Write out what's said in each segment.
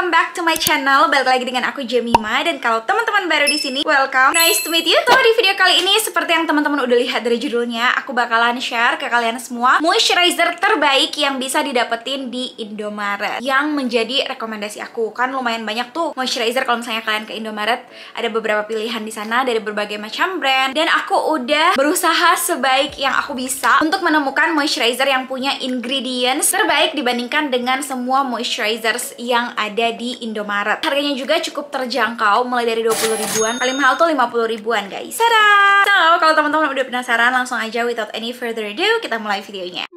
welcome back to my channel. Balik lagi dengan aku Jemima, dan kalau teman-teman baru di sini, welcome. Nice to meet you. So di video kali ini seperti yang teman-teman udah lihat dari judulnya, aku bakalan share ke kalian semua moisturizer terbaik yang bisa didapetin di Indomaret yang menjadi rekomendasi aku. Kan lumayan banyak tuh moisturizer kalau misalnya kalian ke Indomaret, ada beberapa pilihan di sana dari berbagai macam brand, dan aku udah berusaha sebaik yang aku bisa untuk menemukan moisturizer yang punya ingredients terbaik dibandingkan dengan semua moisturizers yang ada di Indomaret. Harganya juga cukup terjangkau, mulai dari 20 ribuan, paling mahal tuh 50 ribuan guys. Tada! So, kalau teman-teman udah penasaran, langsung aja without any further ado, kita mulai videonya.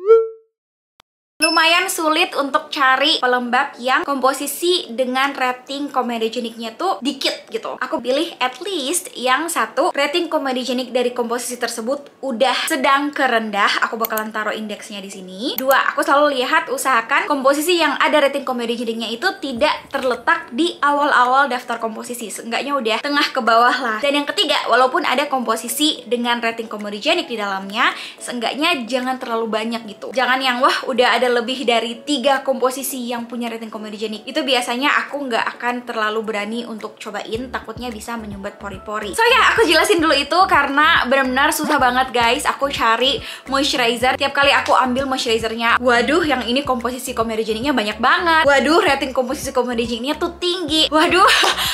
Lumayan sulit untuk cari pelembab yang komposisi dengan rating komedogeniknya tuh dikit gitu. Aku pilih at least yang satu rating komedogenik dari komposisi tersebut udah sedang ke rendah. Aku bakalan taruh indeksnya di sini. Dua, aku selalu lihat usahakan komposisi yang ada rating komedogeniknya itu tidak terletak di awal-awal daftar komposisi. Seenggaknya udah tengah ke bawah lah. Dan yang ketiga, walaupun ada komposisi dengan rating komedogenik di dalamnya, seenggaknya jangan terlalu banyak gitu. Jangan yang wah udah ada lebih dari 3 komposisi yang punya rating komedogenik. Itu biasanya aku nggak akan terlalu berani untuk cobain, takutnya bisa menyumbat pori-pori. So ya, aku jelasin dulu itu karena benar-benar susah banget guys aku cari moisturizer. Tiap kali aku ambil moisturizernya, waduh yang ini komposisi komedogeniknya banyak banget, waduh rating komposisi komedogeniknya tuh tinggi, waduh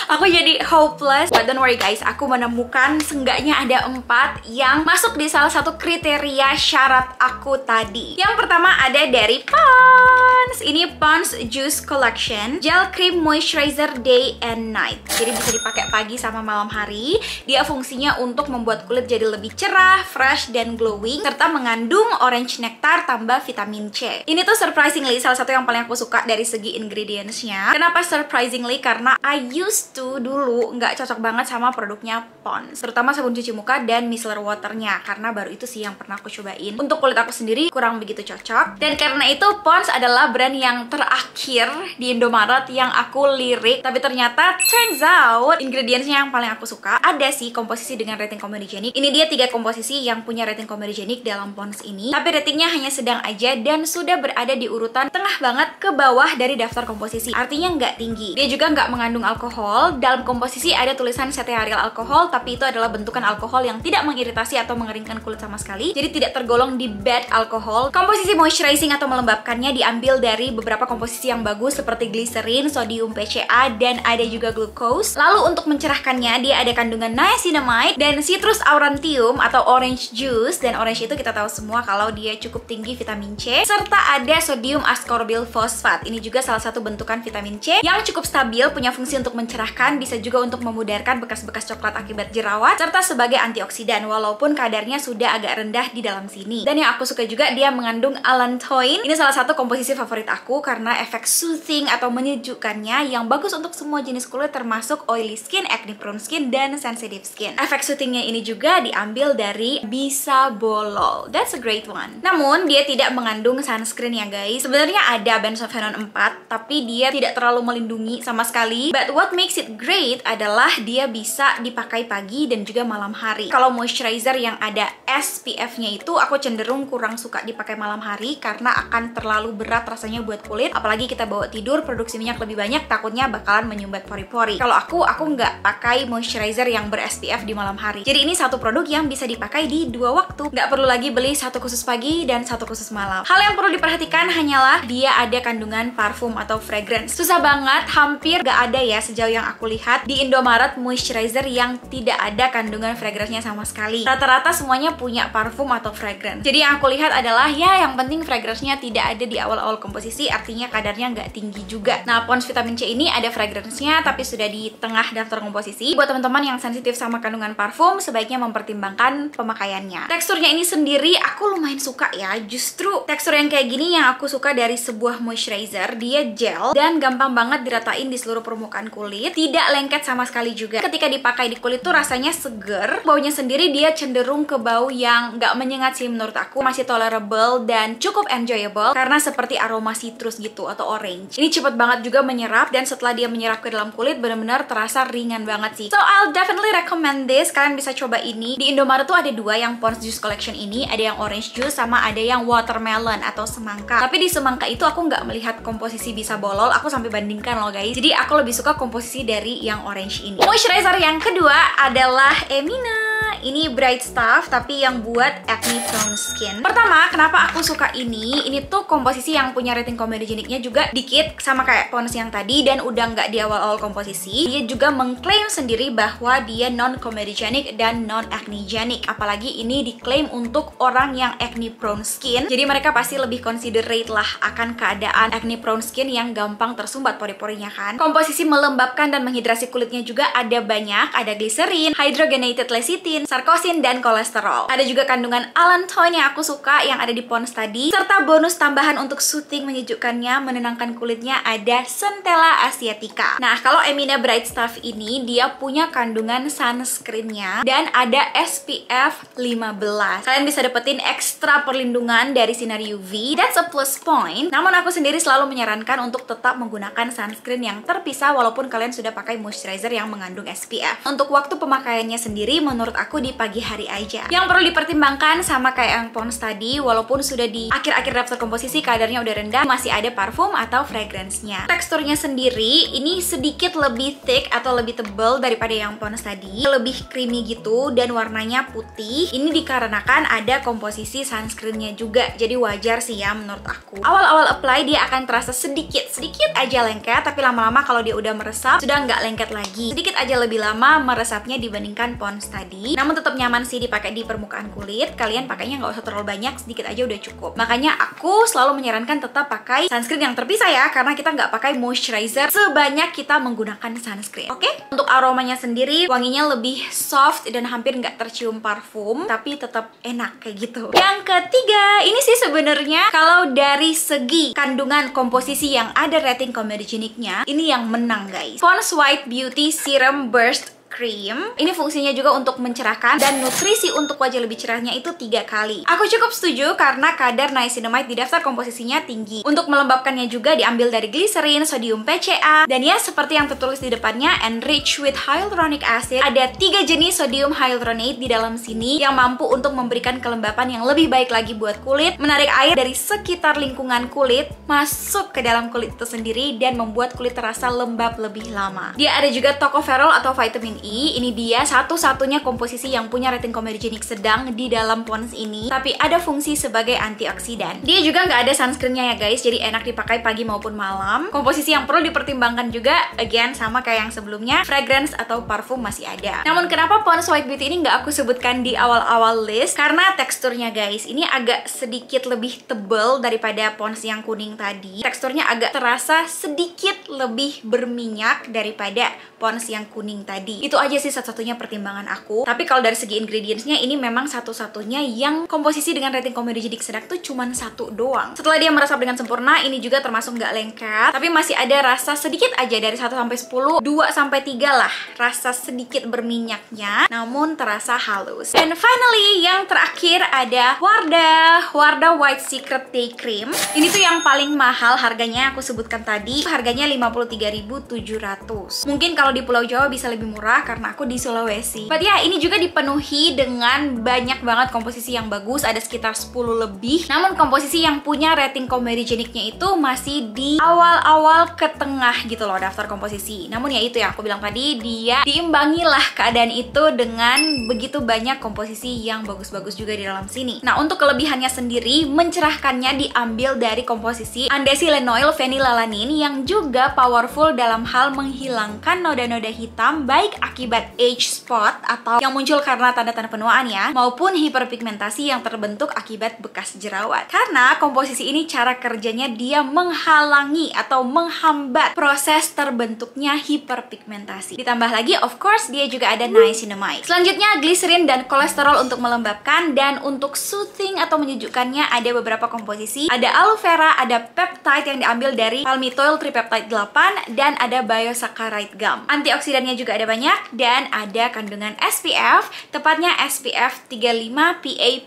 aku jadi hopeless. But don't worry guys, aku menemukan seenggaknya ada 4 yang masuk di salah satu kriteria syarat aku tadi. Yang pertama ada dari Pond's. Ini Pond's Juice Collection Gel Cream Moisturizer Day and Night. Jadi bisa dipakai pagi sama malam hari. Dia fungsinya untuk membuat kulit jadi lebih cerah, fresh, dan glowing, serta mengandung orange nectar tambah vitamin C. Ini tuh surprisingly salah satu yang paling aku suka dari segi ingredientsnya. Kenapa surprisingly? Karena I used to dulu nggak cocok banget sama produknya Pond's, terutama sabun cuci muka dan micellar waternya, karena baru itu sih yang pernah aku cobain. Untuk kulit aku sendiri kurang begitu cocok, dan karena itu Pond's adalah brand yang terakhir di Indomaret yang aku lirik. Tapi ternyata turns out ingredientsnya yang paling aku suka. Ada sih komposisi dengan rating komedogenik. Ini dia 3 komposisi yang punya rating komedogenik dalam Pond's ini, tapi ratingnya hanya sedang aja dan sudah berada di urutan tengah banget ke bawah dari daftar komposisi. Artinya nggak tinggi. Dia juga nggak mengandung alkohol. Dalam komposisi ada tulisan stearyl alkohol, tapi itu adalah bentukan alkohol yang tidak mengiritasi atau mengeringkan kulit sama sekali. Jadi tidak tergolong di bad alkohol. Komposisi moisturizing atau melembabkannya diambil dari beberapa komposisi yang bagus seperti glycerin, sodium PCA, dan ada juga glucose. Lalu untuk mencerahkannya dia ada kandungan niacinamide dan citrus aurantium atau orange juice, dan orange itu kita tahu semua kalau dia cukup tinggi vitamin C, serta ada sodium ascorbyl fosfat. Ini juga salah satu bentukan vitamin C yang cukup stabil, punya fungsi untuk mencerahkan, bisa juga untuk memudarkan bekas-bekas coklat akibat jerawat, serta sebagai antioksidan walaupun kadarnya sudah agak rendah di dalam sini. Dan yang aku suka juga dia mengandung allantoin. Ini salah satu komposisi favorit aku karena efek soothing atau menyejukkannya yang bagus untuk semua jenis kulit termasuk oily skin, acne prone skin, dan sensitive skin. Efek soothingnya ini juga diambil dari bisabolol. That's a great one. Namun dia tidak mengandung sunscreen ya guys. Sebenarnya ada benzophenone 4, tapi dia tidak terlalu melindungi sama sekali. But what makes it great adalah dia bisa dipakai pagi dan juga malam hari. Kalau moisturizer yang ada SPF-nya itu aku cenderung kurang suka dipakai malam hari karena akan terlalu berat rasanya buat kulit. Apalagi kita bawa tidur, produksi minyak lebih banyak, takutnya bakalan menyumbat pori-pori. Kalau aku nggak pakai moisturizer yang ber-SPF di malam hari. Jadi ini satu produk yang bisa dipakai di 2 waktu. Nggak perlu lagi beli satu khusus pagi dan satu khusus malam. Hal yang perlu diperhatikan hanyalah dia ada kandungan parfum atau fragrance. Susah banget, hampir nggak ada ya sejauh yang aku lihat di Indomaret moisturizer yang tidak ada kandungan fragrance-nya sama sekali. Rata-rata semuanya punya parfum atau fragrance. Jadi yang aku lihat adalah ya yang penting fragrance-nya tidak ada di awal-awal komposisi, artinya kadarnya nggak tinggi juga. Nah, Pond's vitamin C ini ada fragrance-nya tapi sudah di tengah daftar komposisi. Buat teman-teman yang sensitif sama kandungan parfum, sebaiknya mempertimbangkan pemakaiannya. Teksturnya ini sendiri aku lumayan suka ya. Justru tekstur yang kayak gini yang aku suka dari sebuah moisturizer. Dia gel dan gampang banget diratain di seluruh permukaan kulit. Tidak lengket sama sekali juga. Ketika dipakai di kulit tuh rasanya seger. Baunya sendiri dia cenderung ke bau yang nggak menyengat sih menurut aku. Masih tolerable dan cukup enjoyable karena seperti aroma citrus gitu atau orange. Ini cepet banget juga menyerap, dan setelah dia menyerap ke dalam kulit benar-benar terasa ringan banget sih. So I'll definitely recommend this. Kalian bisa coba ini. Di Indomaret tuh ada dua yang Pond's Juice Collection ini, ada yang orange juice sama ada yang watermelon atau semangka. Tapi di semangka itu aku nggak melihat komposisi bisa bolol, aku sampai bandingkan loh guys. Jadi aku lebih suka komposisi dari yang orange ini. Moisturizer yang kedua adalah Emina. Ini Bright Stuff tapi yang buat acne prone skin. Pertama, kenapa aku suka ini? Ini tuh komposisi yang punya rating komedogeniknya juga dikit sama kayak Pond's yang tadi, dan udah nggak di awal-awal komposisi. Dia juga mengklaim sendiri bahwa dia non comedogenic dan non acnegenic. Apalagi ini diklaim untuk orang yang acne prone skin. Jadi mereka pasti lebih considerate lah akan keadaan acne prone skin yang gampang tersumbat pori-porinya kan. Komposisi melembabkan dan menghidrasi kulitnya juga ada banyak. Ada glycerin, hydrogenated lecithin, sarkosin, dan kolesterol. Ada juga kandungan allantoin yang aku suka yang ada di Pond's tadi, serta bonus tambahan untuk soothing, menyejukkannya, menenangkan kulitnya ada Centella asiatica. Nah, kalau Emina Bright Stuff ini dia punya kandungan sunscreennya dan ada SPF 15. Kalian bisa dapetin ekstra perlindungan dari sinar UV. That's a plus point. Namun aku sendiri selalu menyarankan untuk tetap menggunakan sunscreen yang terpisah walaupun kalian sudah pakai moisturizer yang mengandung SPF. Untuk waktu pemakaiannya sendiri menurut aku di pagi hari aja. Yang perlu dipertimbangkan sama kayak yang Pond's tadi, walaupun sudah di akhir-akhir daftar komposisi kadarnya udah rendah, masih ada parfum atau fragrance-nya. Teksturnya sendiri ini sedikit lebih thick atau lebih tebal daripada yang Pond's tadi, lebih creamy gitu, dan warnanya putih. Ini dikarenakan ada komposisi sunscreen-nya juga, jadi wajar sih ya menurut aku. Awal-awal apply dia akan terasa sedikit aja lengket, tapi lama-lama kalau dia udah meresap sudah nggak lengket lagi. Sedikit aja lebih lama meresapnya dibandingkan Pond's tadi. Namun tetap nyaman sih dipakai di permukaan kulit. Kalian pakainya nggak usah terlalu banyak, sedikit aja udah cukup. Makanya aku selalu menyarankan tetap pakai sunscreen yang terpisah ya, karena kita nggak pakai moisturizer sebanyak kita menggunakan sunscreen. Oke? Untuk aromanya sendiri, wanginya lebih soft dan hampir nggak tercium parfum, tapi tetap enak kayak gitu. Yang ketiga, ini sih sebenarnya kalau dari segi kandungan komposisi yang ada rating komedogeniknya, ini yang menang guys. Pond's White Beauty Serum Burst Cream. Ini fungsinya juga untuk mencerahkan, dan nutrisi untuk wajah lebih cerahnya itu 3 kali. Aku cukup setuju karena kadar niacinamide di daftar komposisinya tinggi. Untuk melembabkannya juga diambil dari glycerin, sodium PCA, dan ya seperti yang tertulis di depannya, enriched with hyaluronic acid. Ada 3 jenis sodium hyaluronate di dalam sini yang mampu untuk memberikan kelembapan yang lebih baik lagi buat kulit, menarik air dari sekitar lingkungan kulit masuk ke dalam kulit itu sendiri dan membuat kulit terasa lembab lebih lama. Dia ada juga tocopherol atau vitamin E. Ini dia satu-satunya komposisi yang punya rating komedogenik sedang di dalam Pond's ini, tapi ada fungsi sebagai antioksidan. Dia juga nggak ada sunscreennya ya guys, jadi enak dipakai pagi maupun malam. Komposisi yang perlu dipertimbangkan juga, again sama kayak yang sebelumnya, fragrance atau parfum masih ada. Namun kenapa Pond's White Beauty ini nggak aku sebutkan di awal-awal list? Karena teksturnya guys, ini agak sedikit lebih tebal daripada Pond's yang kuning tadi. Teksturnya agak terasa sedikit lebih berminyak daripada Pond's yang kuning tadi. Itu aja sih satu-satunya pertimbangan aku. Tapi kalau dari segi ingredientsnya, ini memang satu-satunya yang komposisi dengan rating komedogenik sedang tuh cuman 1 doang. Setelah dia meresap dengan sempurna, ini juga termasuk nggak lengket, tapi masih ada rasa sedikit aja dari 1 sampai 10, 2 sampai 3 lah. Rasa sedikit berminyaknya, namun terasa halus. And finally, yang terakhir ada Wardah White Secret Day Cream. Ini tuh yang paling mahal harganya, aku sebutkan tadi. Harganya 53.700. Mungkin kalau di Pulau Jawa bisa lebih murah karena aku di Sulawesi. But ya, ini juga dipenuhi dengan banyak banget komposisi yang bagus, ada sekitar 10 lebih. Namun komposisi yang punya rating komedogeniknya itu masih di awal-awal ke tengah gitu loh daftar komposisi. Namun ya itu yang aku bilang tadi, dia diimbangilah keadaan itu dengan begitu banyak komposisi yang bagus-bagus juga di dalam sini. Nah, untuk kelebihannya sendiri, mencerahkannya diambil dari komposisi Andesylenoyl Phenylalanin yang juga powerful dalam hal menghilangkan noda-noda hitam baik akibat age spot atau yang muncul karena tanda-tanda penuaan ya, maupun hiperpigmentasi yang terbentuk akibat bekas jerawat. Karena komposisi ini cara kerjanya dia menghalangi atau menghambat proses terbentuknya hiperpigmentasi. Ditambah lagi of course dia juga ada niacinamide. Selanjutnya glycerin dan kolesterol untuk melembabkan, dan untuk soothing atau menyejukkannya ada beberapa komposisi. Ada aloe vera, ada peptide yang diambil dari palmitoyl tripeptide 8, dan ada biosaccharide gum. Antioksidannya juga ada banyak, dan ada kandungan SPF, tepatnya SPF 35 PA+++.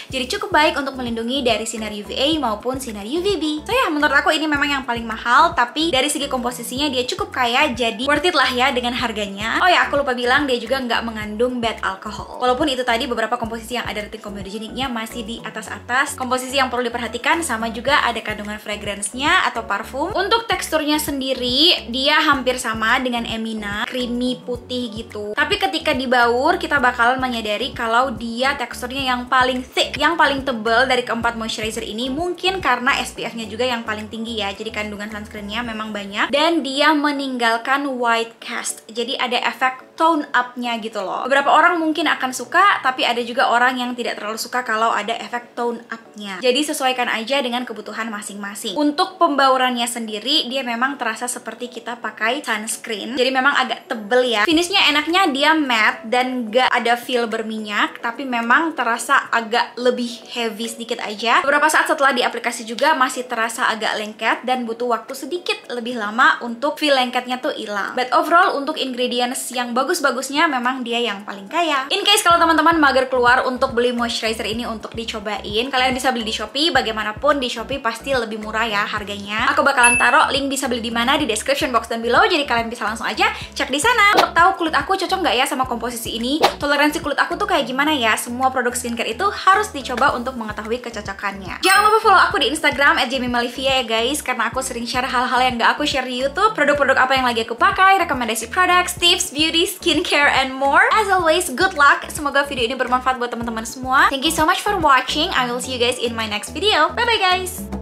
Jadi cukup baik untuk melindungi dari sinar UVA maupun sinar UVB. So ya, menurut aku ini memang yang paling mahal, tapi dari segi komposisinya dia cukup kaya, jadi worth it lah ya dengan harganya. Oh ya, aku lupa bilang dia juga nggak mengandung bad alcohol. Walaupun itu tadi beberapa komposisi yang ada rating komodogeniknya masih di atas-atas. Komposisi yang perlu diperhatikan sama juga ada kandungan fragrance-nya atau parfum. Untuk teksturnya sendiri dia hampir sama dengan Emina, creamy putih gitu. Tapi ketika dibaur kita bakalan menyadari kalau dia teksturnya yang paling thick, yang paling tebal dari keempat moisturizer ini, mungkin karena SPF-nya juga yang paling tinggi ya. Jadi kandungan sunscreen-nya memang banyak dan dia meninggalkan white cast. Jadi ada efek tone up-nya gitu loh. Beberapa orang mungkin akan suka, tapi ada juga orang yang tidak terlalu suka kalau ada efek tone up-nya. Jadi sesuaikan aja dengan kebutuhan masing-masing. Untuk pembaurannya sendiri, dia memang terasa seperti kita pakai sunscreen. Jadi memang agak tebel ya. Finishnya enaknya dia matte dan gak ada feel berminyak, tapi memang terasa agak lebih heavy sedikit aja. Beberapa saat setelah diaplikasi juga masih terasa agak lengket dan butuh waktu sedikit lebih lama untuk feel lengketnya tuh hilang. But overall untuk ingredients yang bagus-bagusnya memang dia yang paling kaya. In case kalau teman-teman mager keluar untuk beli moisturizer ini untuk dicobain, kalian bisa beli di Shopee. Bagaimanapun di Shopee pasti lebih murah ya harganya. Aku bakalan taruh link bisa beli di mana di description box dan below, jadi kalian bisa langsung aja cek di sana. Untuk tahu kulit aku cocok nggak ya sama komposisi ini, toleransi kulit aku tuh kayak gimana ya, semua produk skincare itu harus dicoba untuk mengetahui kecocokannya. Jangan lupa follow aku di Instagram @jamiemalivia ya guys, karena aku sering share hal-hal yang nggak aku share di YouTube, produk-produk apa yang lagi aku pakai, rekomendasi produk, tips, beauty, skincare, and more. As always, good luck. Semoga video ini bermanfaat buat teman-teman semua. Thank you so much for watching. I will see you guys in my next video. Bye bye guys.